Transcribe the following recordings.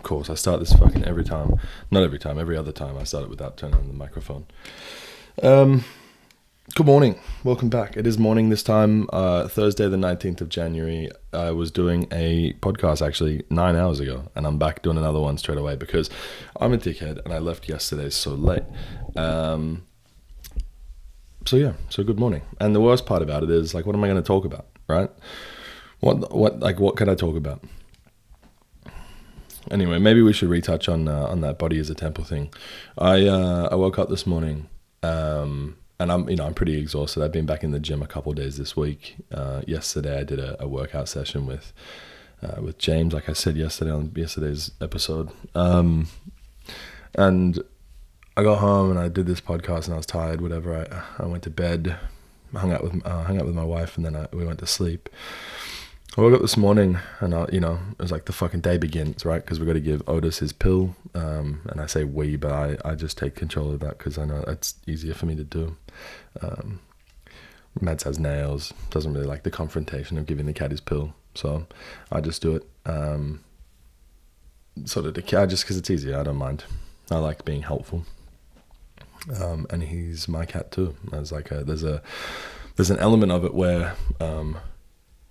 course, I start this fucking every time. Not every time, every other time I start it without turning on the microphone. Good morning. Welcome back. It is morning this time, Thursday the 19th of January. I was doing a podcast actually 9 hours ago, and I'm back doing another one straight away because I'm a dickhead and I left yesterday so late. So good morning. And the worst part about it is, like, what am I going to talk about, right? What can I talk about? Anyway, maybe we should retouch on that body as a temple thing. I woke up this morning, and I'm pretty exhausted. I've been back in the gym a couple of days this week. Yesterday I did a workout session with James, like I said yesterday on yesterday's episode. And I got home and I did this podcast and I was tired. Whatever. I went to bed, hung out with my wife, and then we went to sleep. I woke up this morning and it was like the fucking day begins, right? Because we got to give Otis his pill. And I say we, but I just take control of that because I know it's easier for me to do. Mads has nails, doesn't really like the confrontation of giving the cat his pill, so I just do it. Sort of the cat, just because it's easier. I don't mind. I like being helpful. And he's my cat too. There's an element of it where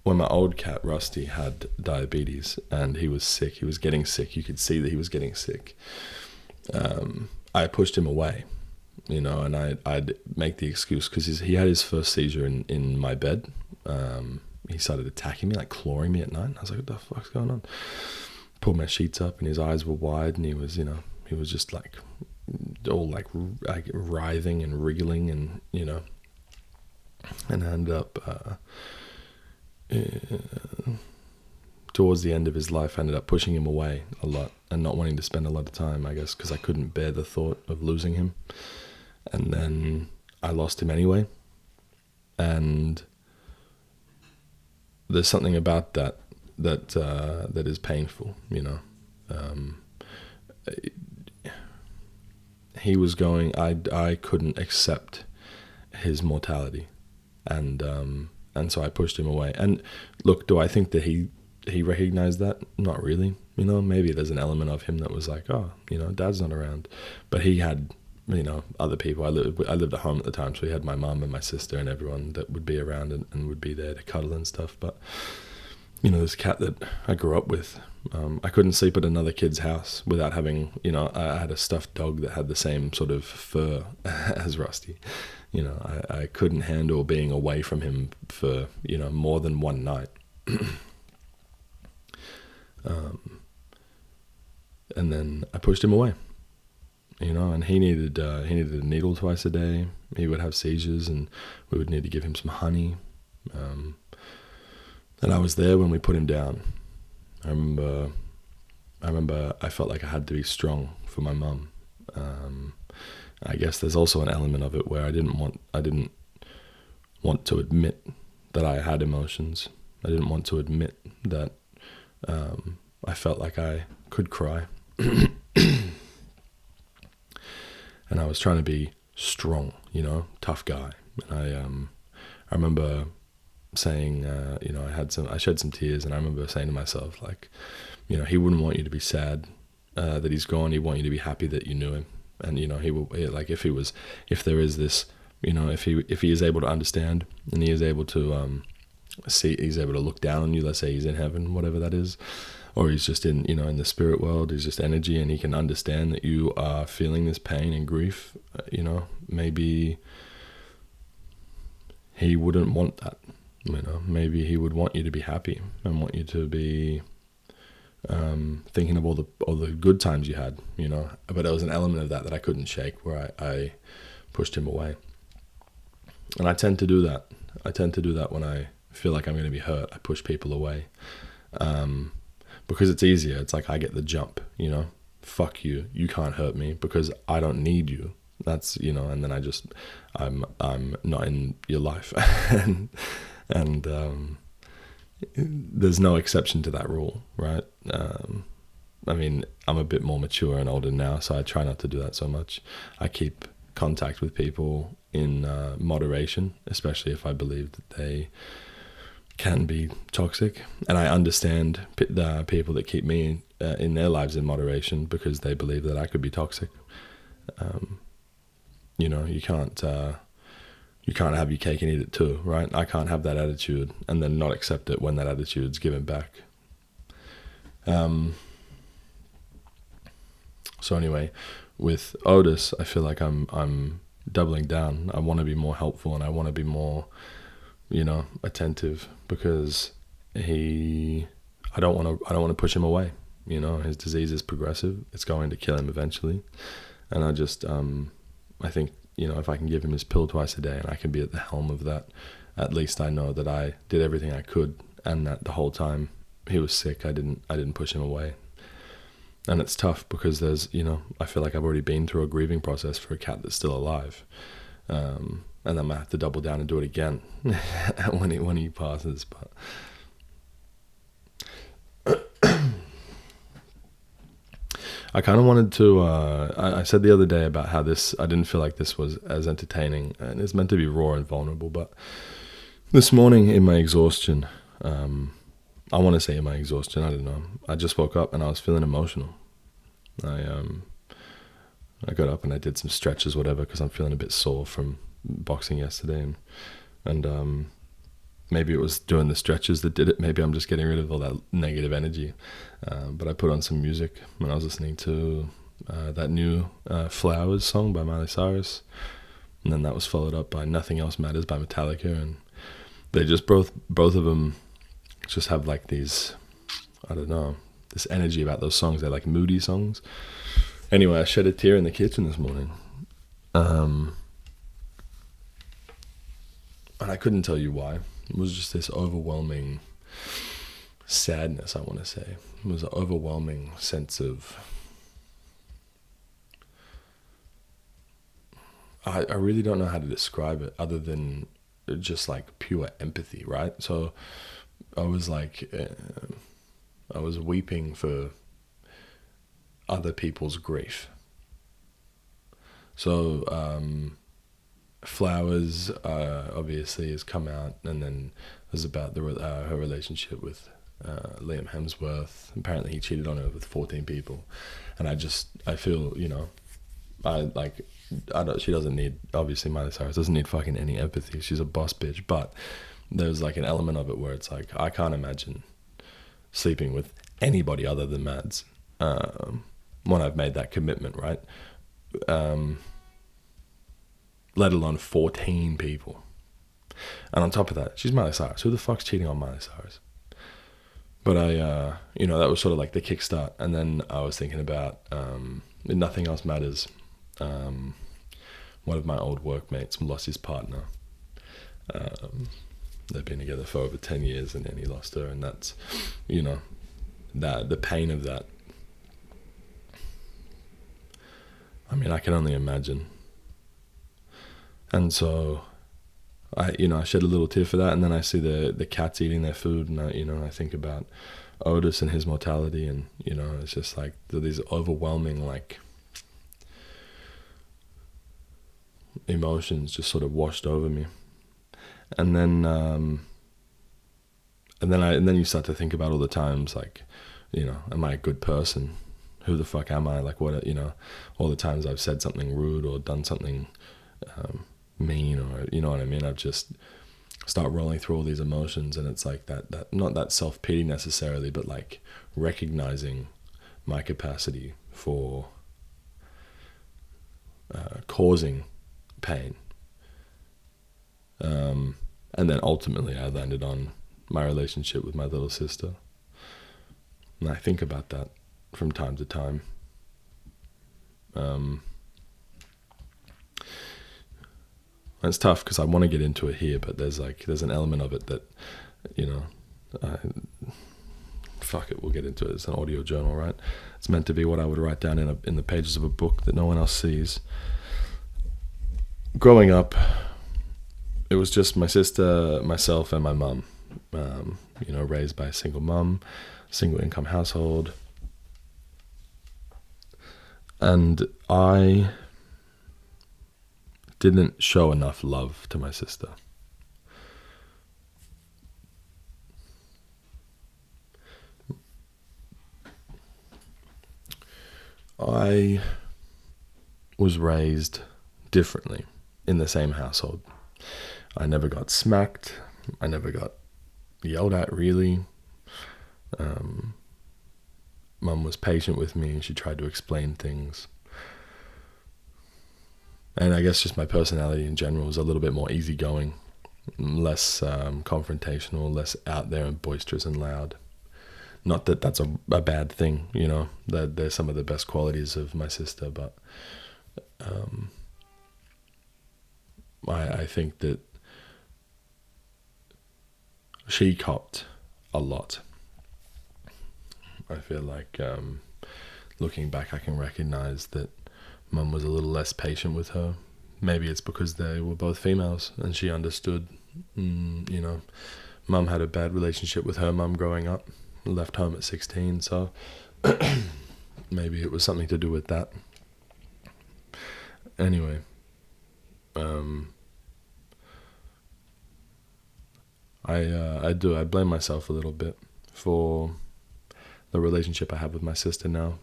when my old cat Rusty had diabetes and he was sick, he was getting sick. You could see that he was getting sick. I pushed him away, and I'd make the excuse because he had his first seizure in my bed. He started attacking me, like clawing me at night. I was like, what the fuck's going on? Pulled my sheets up and his eyes were wide and he was just like all like writhing and wriggling and I ended up towards the end of his life I ended up pushing him away a lot and not wanting to spend a lot of time, I guess, because I couldn't bear the thought of losing him. And then I lost him anyway, and there's something about that is painful. He was going. I couldn't accept his mortality, and so I pushed him away. And look, do I think that he recognized that? Not really. Maybe there's an element of him that was like, oh, Dad's not around. But he had, other people. I lived at home at the time, so he had my mum and my sister and everyone that would be around and would be there to cuddle and stuff. But this cat that I grew up with, I couldn't sleep at another kid's house without having, I had a stuffed dog that had the same sort of fur as Rusty. I couldn't handle being away from him for, more than one night. And then I pushed him away, and he needed a needle twice a day. He would have seizures and we would need to give him some honey. And I was there when we put him down. I remember I felt like I had to be strong for my mum. I guess there's also an element of it where I didn't want to admit that I had emotions. I didn't want to admit that I felt like I could cry. And I was trying to be strong, tough guy. And I remember saying, I shed some tears, and I remember saying to myself, like, he wouldn't want you to be sad that he's gone. He'd want you to be happy that you knew him. And he will, like, if there is this, if he is able to understand and he is able to see, he's able to look down on you. Let's say he's in heaven, whatever that is, or he's just in in the spirit world. He's just energy, and he can understand that you are feeling this pain and grief. Maybe he wouldn't want that. Maybe he would want you to be happy and want you to be thinking of all the good times you had, but there was an element of that I couldn't shake, where I pushed him away. And I tend to do that when I feel like I'm going to be hurt. I push people away because it's easier. It's like I get the jump, fuck you, you can't hurt me because I don't need you. That's and then I'm not in your life. and there's no exception to that rule, right? I'm a bit more mature and older now, so I try not to do that so much. I keep contact with people in moderation, especially if I believe that they can be toxic. And I understand the people that keep me in their lives in moderation because they believe that I could be toxic. You know, you can't have your cake and eat it too, right? I can't have that attitude and then not accept it when that attitude's given back. So anyway, with Otis, I feel like I'm doubling down. I want to be more helpful and I want to be more, you know, attentive because I don't want to push him away. You know, his disease is progressive. It's going to kill him eventually. And I just, I think, you know, if I can give him his pill twice a day and I can be at the helm of that, at least I know that I did everything I could and that the whole time he was sick, I didn't push him away. And it's tough because there's, you know, I feel like I've already been through a grieving process for a cat that's still alive. And then I might have to double down and do it again when he passes. But I kind of wanted to, I said the other day about how I didn't feel like this was as entertaining, and it's meant to be raw and vulnerable, but this morning in my exhaustion, I want to say in my exhaustion, I don't know, I just woke up and I was feeling emotional. I got up and I did some stretches, whatever, because I'm feeling a bit sore from boxing yesterday, and maybe it was doing the stretches that did it. Maybe I'm just getting rid of all that negative energy. But I put on some music when I was listening to that new Flowers song by Miley Cyrus. And then that was followed up by Nothing Else Matters by Metallica. And they just both of them just have like these, I don't know, this energy about those songs. They're like moody songs. Anyway, I shed a tear in the kitchen this morning. And I couldn't tell you why. It was just this overwhelming sadness, I want to say. It was an overwhelming sense of... I really don't know how to describe it other than just like pure empathy, right? So I was like... I was weeping for other people's grief. So... Flowers obviously has come out, and then there's about her relationship with Liam Hemsworth. Apparently he cheated on her with 14 people, and I feel, you know, she doesn't need, obviously Miley Cyrus doesn't need fucking any empathy. She's a boss bitch, but there's like an element of it where it's like, I can't imagine sleeping with anybody other than Mads when I've made that commitment, right? Let alone 14 people. And on top of that, she's Miley Cyrus. Who the fuck's cheating on Miley Cyrus? But you know, that was sort of like the kickstart. And then I was thinking about Nothing Else Matters. One of my old workmates lost his partner. They've been together for over 10 years and then he lost her. And that's, you know, the pain of that. I mean, I can only imagine. And so, I shed a little tear for that, and then I see the cats eating their food, and I think about Otis and his mortality, and it's just like these overwhelming like emotions just sort of washed over me, and then you start to think about all the times like, am I a good person? Who the fuck am I? Like what, all the times I've said something rude or done something mean, or you know what I mean. I've just start rolling through all these emotions, and it's like that not that self-pity necessarily, but like recognizing my capacity for causing pain, and then ultimately I landed on my relationship with my little sister, and I think about that from time to time. It's tough because I want to get into it here, but there's an element of it that, fuck it, we'll get into it. It's an audio journal, right? It's meant to be what I would write down in the pages of a book that no one else sees. Growing up, it was just my sister, myself, and my mum. Raised by a single mum, single income household. And I didn't show enough love to my sister. I was raised differently in the same household. I never got smacked. I never got yelled at, really. Mum was patient with me and she tried to explain things. And I guess just my personality in general was a little bit more easygoing, less confrontational, less out there and boisterous and loud. Not that that's a bad thing, you know, that they're some of the best qualities of my sister, but I think that she copped a lot. I feel like looking back, I can recognize that Mum was a little less patient with her. Maybe it's because they were both females and she understood. You know, Mum had a bad relationship with her mum growing up, left home at 16, so maybe it was something to do with that. Anyway, I blame myself a little bit for the relationship I have with my sister now.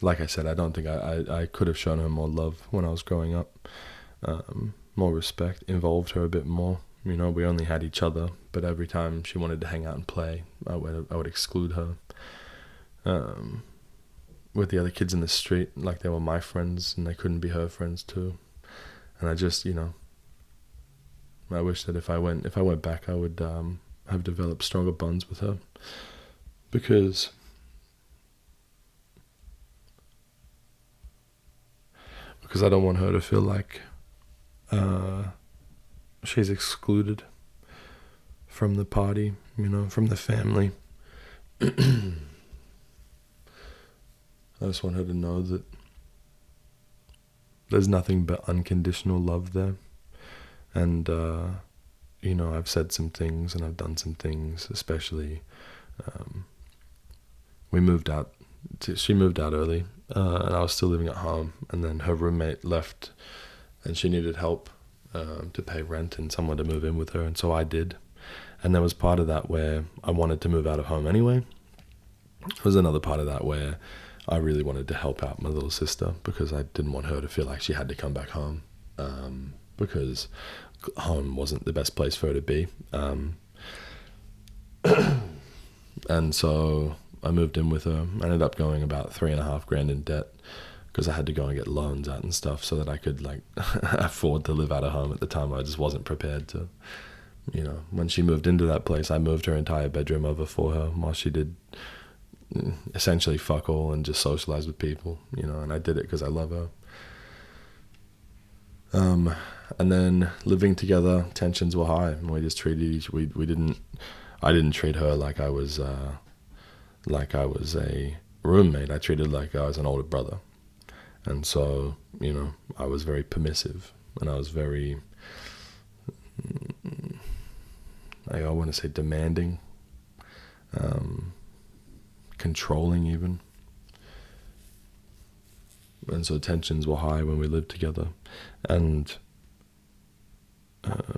Like I said, I don't think I could have shown her more love when I was growing up, more respect, involved her a bit more. You know, we only had each other, but every time she wanted to hang out and play, I would exclude her. With the other kids in the street, like they were my friends and they couldn't be her friends too. And I just, you know, I wish that if I went back, I would have developed stronger bonds with her, because I don't want her to feel like she's excluded from the party, you know, from the family. I just want her to know that there's nothing but unconditional love there. And, you know, I've said some things and I've done some things, especially, she moved out early, and I was still living at home, and then her roommate left and she needed help to pay rent and someone to move in with her, and so I did. And there was part of that where I wanted to move out of home anyway. There was another part of that where I really wanted to help out my little sister, because I didn't want her to feel like she had to come back home, because home wasn't the best place for her to be. And so I moved in with her. I ended up going about $3,500 in debt, because I had to go and get loans out and stuff so that I could like afford to live out of home at the time. I just wasn't prepared to. You know, when she moved into that place, I moved her entire bedroom over for her while she did essentially fuck all and just socialize with people, you know, and I did it because I love her. And then living together, tensions were high, and we just treated I didn't treat her like I was a roommate. I treated her like I was an older brother. And so, you know, I was very permissive, and I was very, I want to say demanding, controlling even. And so tensions were high when we lived together. And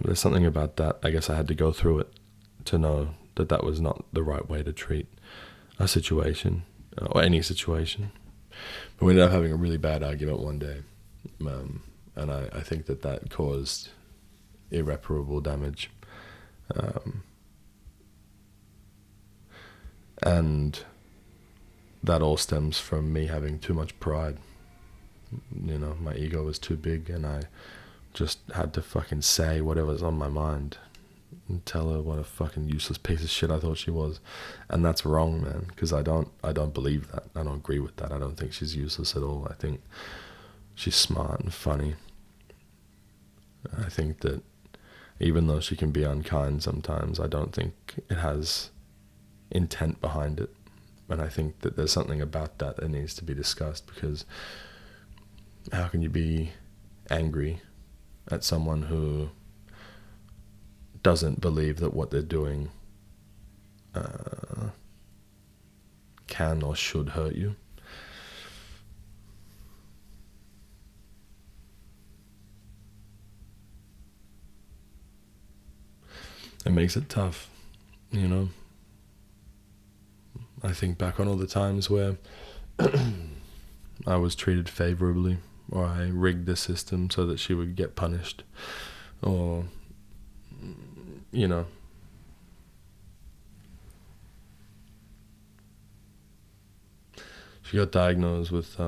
there's something about that. I guess I had to go through it to know that that was not the right way to treat a situation, or any situation. But we ended up having a really bad argument one day. And I think that caused irreparable damage. And that all stems from me having too much pride. You know, my ego was too big, and I just had to fucking say whatever's on my mind and tell her what a fucking useless piece of shit I thought she was. And that's wrong, man, because I don't believe that. I don't agree with that. I don't think she's useless at all. I think she's smart and funny. I think that even though she can be unkind sometimes, I don't think it has intent behind it. And I think that there's something about that needs to be discussed, because how can you be angry at someone who doesn't believe that what they're doing can or should hurt you? It makes it tough, you know. I think back on all the times where I was treated favorably, or I rigged the system so that she would get punished, or, you know, she got diagnosed with,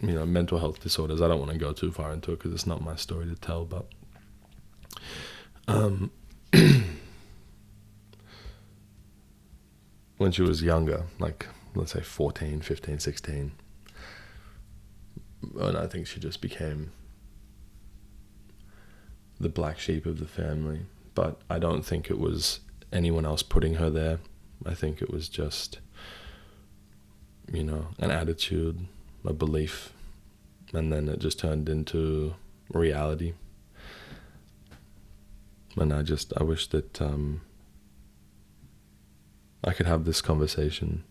mental health disorders. I don't want to go too far into it because it's not my story to tell, but when she was younger, like, let's say 14, 15, 16, and I think she just became the black sheep of the family. But I don't think it was anyone else putting her there. I think it was just, an attitude, a belief, and then it just turned into reality. And I wish that I could have this conversation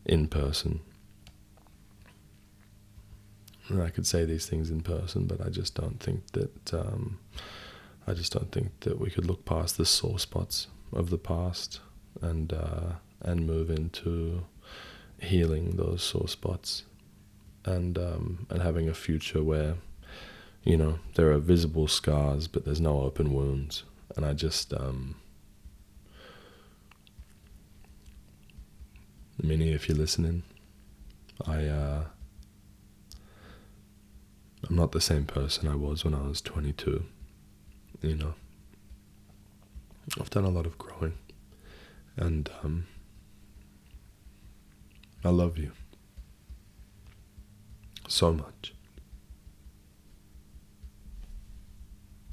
in person. And I could say these things in person, but I just don't think that we could look past the sore spots of the past and move into healing those sore spots and having a future where there are visible scars but there's no open wounds. And I just Minnie, if you're listening, I'm not the same person I was when I was 22. I've done a lot of growing, and I love you so much.